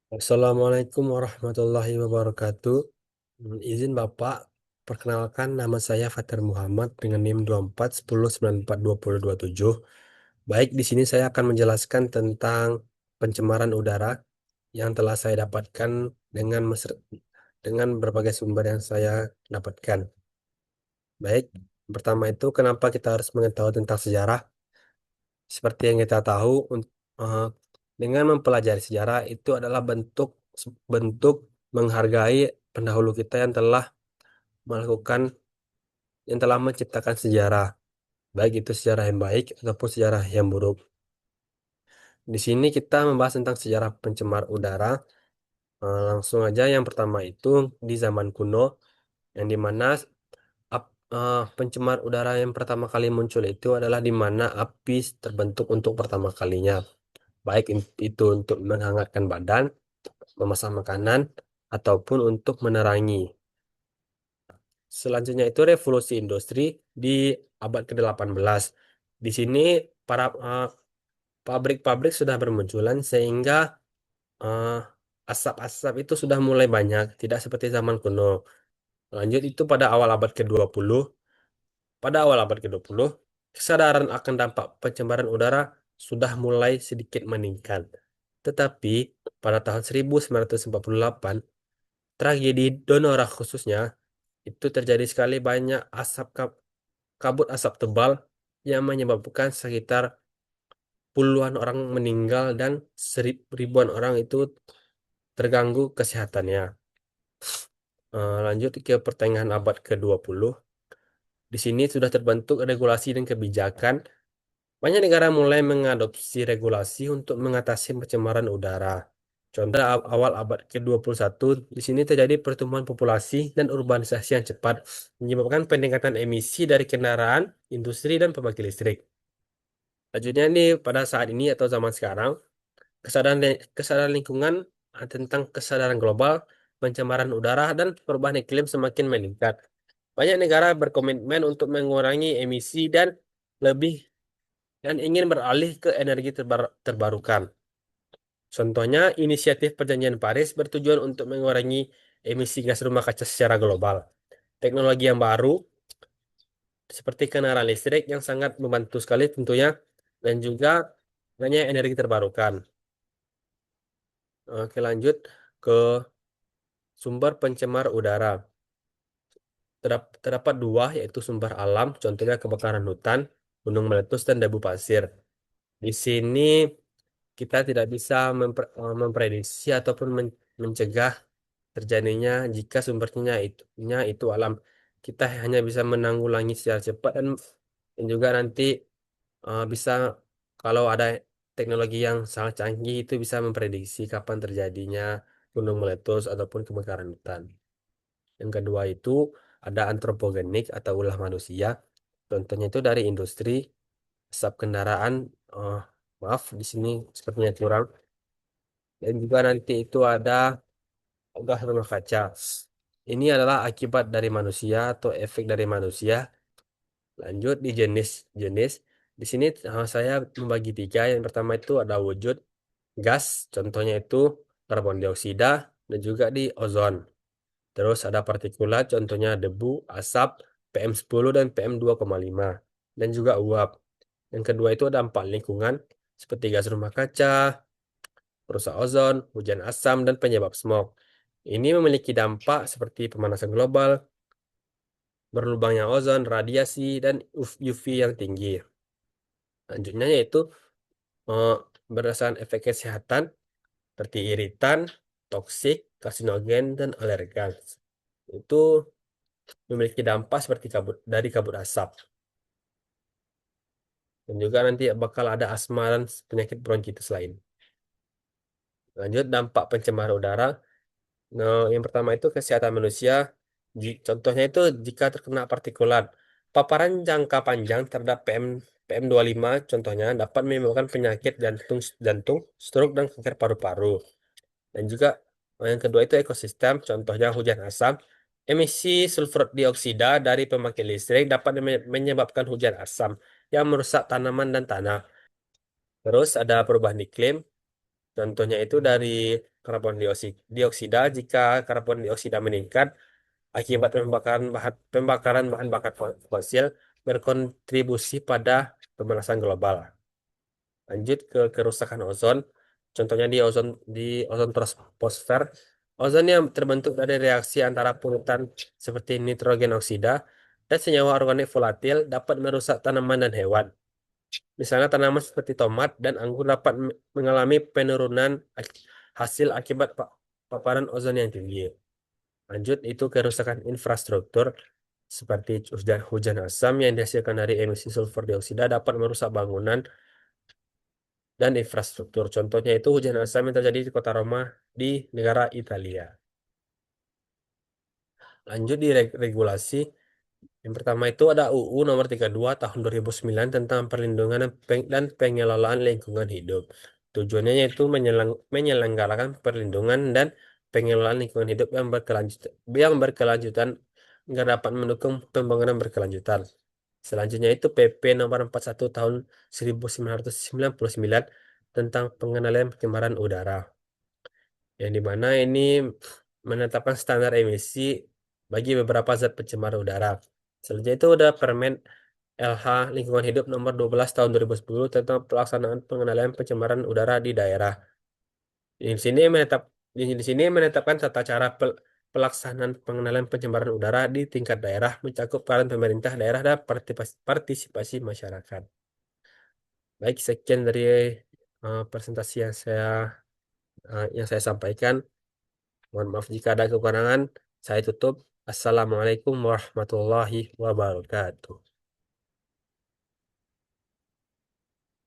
Assalamualaikum warahmatullahi wabarakatuh. Izin Bapak, perkenalkan nama saya Fatir Muhammad dengan NIM 2410942027. Baik, di sini saya akan menjelaskan tentang pencemaran udara yang telah saya dapatkan dengan berbagai sumber yang saya dapatkan. Baik, pertama itu kenapa kita harus mengetahui tentang sejarah? Seperti yang kita tahu, eh, dengan mempelajari sejarah itu adalah bentuk menghargai pendahulu kita melakukan yang telah menciptakan sejarah, baik itu sejarah yang baik ataupun sejarah yang buruk. Di sini kita membahas tentang sejarah pencemar udara. Langsung aja yang pertama itu di zaman kuno, yang dimana pencemar udara yang pertama kali muncul itu adalah di mana api terbentuk untuk pertama kalinya. Baik itu untuk menghangatkan badan, memasak makanan, ataupun untuk menerangi. Selanjutnya itu revolusi industri di abad ke-18. Di sini para pabrik-pabrik sudah bermunculan sehingga eh, asap-asap itu sudah mulai banyak, tidak seperti zaman kuno. Lanjut itu pada awal abad ke-20, kesadaran akan dampak pencemaran udara sudah mulai sedikit meningkat. Tetapi pada tahun 1948, tragedi Donora khususnya, itu terjadi sekali banyak kabut asap tebal yang menyebabkan sekitar puluhan orang meninggal dan ribuan orang itu terganggu kesehatannya. Lanjut ke pertengahan abad ke-20, di sini sudah terbentuk regulasi dan kebijakan. Banyak negara mulai mengadopsi regulasi untuk mengatasi pencemaran udara. Contoh awal abad ke-21, di sini terjadi pertumbuhan populasi dan urbanisasi yang cepat, menyebabkan peningkatan emisi dari kendaraan, industri, dan pembangkit listrik. Selanjutnya ini pada saat ini atau zaman sekarang, kesadaran lingkungan tentang kesadaran global, pencemaran udara, dan perubahan iklim semakin meningkat. Banyak negara berkomitmen untuk mengurangi emisi lebih dan ingin beralih ke energi terbarukan. Contohnya, inisiatif Perjanjian Paris bertujuan untuk mengurangi emisi gas rumah kaca secara global. Teknologi yang baru seperti kendaraan listrik yang sangat membantu sekali tentunya dan juga adanya energi terbarukan. Oke, lanjut ke sumber pencemar udara. Terdapat dua, yaitu sumber alam, contohnya kebakaran hutan, gunung meletus, dan debu pasir. Di sini kita tidak bisa memprediksi ataupun mencegah terjadinya jika sumbernya itu alam. Kita hanya bisa menanggulangi secara cepat dan juga nanti bisa kalau ada teknologi yang sangat canggih itu bisa memprediksi kapan terjadinya gunung meletus ataupun kebakaran hutan. Yang kedua itu ada antropogenik atau ulah manusia. Contohnya itu dari industri, asap kendaraan, eh, maaf di sini sepertinya kurang. Dan juga nanti itu ada gas rumah kaca. Ini adalah akibat dari manusia atau efek dari manusia. Lanjut di jenis-jenis. Di sini saya membagi tiga. Yang pertama itu ada wujud gas, contohnya itu karbon dioksida dan juga di ozon. Terus ada partikulat, contohnya debu, asap, PM10 dan PM2,5. Dan juga uap. Yang kedua itu dampak lingkungan, seperti gas rumah kaca, perusak ozon, hujan asam, dan penyebab smog. Ini memiliki dampak seperti pemanasan global, berlubangnya ozon, radiasi, dan UV yang tinggi. Lanjutnya yaitu eh, berdasarkan efek kesehatan, seperti iritan, toksik, karsinogen, dan alergan. Itu memiliki dampak seperti kabut asap. Dan juga nanti bakal ada asma dan penyakit bronkitis lain. Lanjut dampak pencemar udara. Nah, yang pertama itu kesehatan manusia. Contohnya itu jika terkena partikulat. Paparan jangka panjang terhadap PM2,5 contohnya dapat menyebabkan penyakit jantung, stroke, dan kanker paru-paru. Dan juga yang kedua itu ekosistem, contohnya hujan asam. Emisi sulfur dioksida dari pembangkit listrik dapat menyebabkan hujan asam yang merusak tanaman dan tanah. Terus ada perubahan iklim. Contohnya itu dari karbon dioksida. Jika karbon dioksida meningkat akibat pembakaran bahan bakar fosil berkontribusi pada pemanasan global. Lanjut ke kerusakan ozon. Contohnya di ozon troposfer. Ozon yang terbentuk dari reaksi antara polutan seperti nitrogen oksida dan senyawa organik volatil dapat merusak tanaman dan hewan. Misalnya tanaman seperti tomat dan anggur dapat mengalami penurunan hasil akibat paparan ozon yang tinggi. Lanjut itu kerusakan infrastruktur seperti hujan asam yang dihasilkan dari emisi sulfur dioksida dapat merusak bangunan dan infrastruktur. Contohnya itu hujan asam yang terjadi di kota Roma di negara Italia. Lanjut di regulasi. Yang pertama itu ada UU nomor 32 tahun 2009 tentang perlindungan dan pengelolaan lingkungan hidup. Tujuannya yaitu menyelenggarakan perlindungan dan pengelolaan lingkungan hidup yang berkelanjutan agar dapat mendukung pembangunan berkelanjutan. Selanjutnya itu PP nomor 41 tahun 1999 tentang pengendalian pencemaran udara. Yang dimana ini menetapkan standar emisi bagi beberapa zat pencemar udara. Selanjutnya itu ada Permen LH Lingkungan Hidup nomor 12 tahun 2010 tentang pelaksanaan pengendalian pencemaran udara di daerah. Di sini menetap di sini menetapkan tata cara pelaksanaan pengendalian pencemaran udara di tingkat daerah mencakup peran pemerintah daerah dan partisipasi masyarakat. Baik, sekian dari presentasi yang saya sampaikan. Mohon maaf jika ada kekurangan. Saya tutup. Assalamualaikum warahmatullahi wabarakatuh.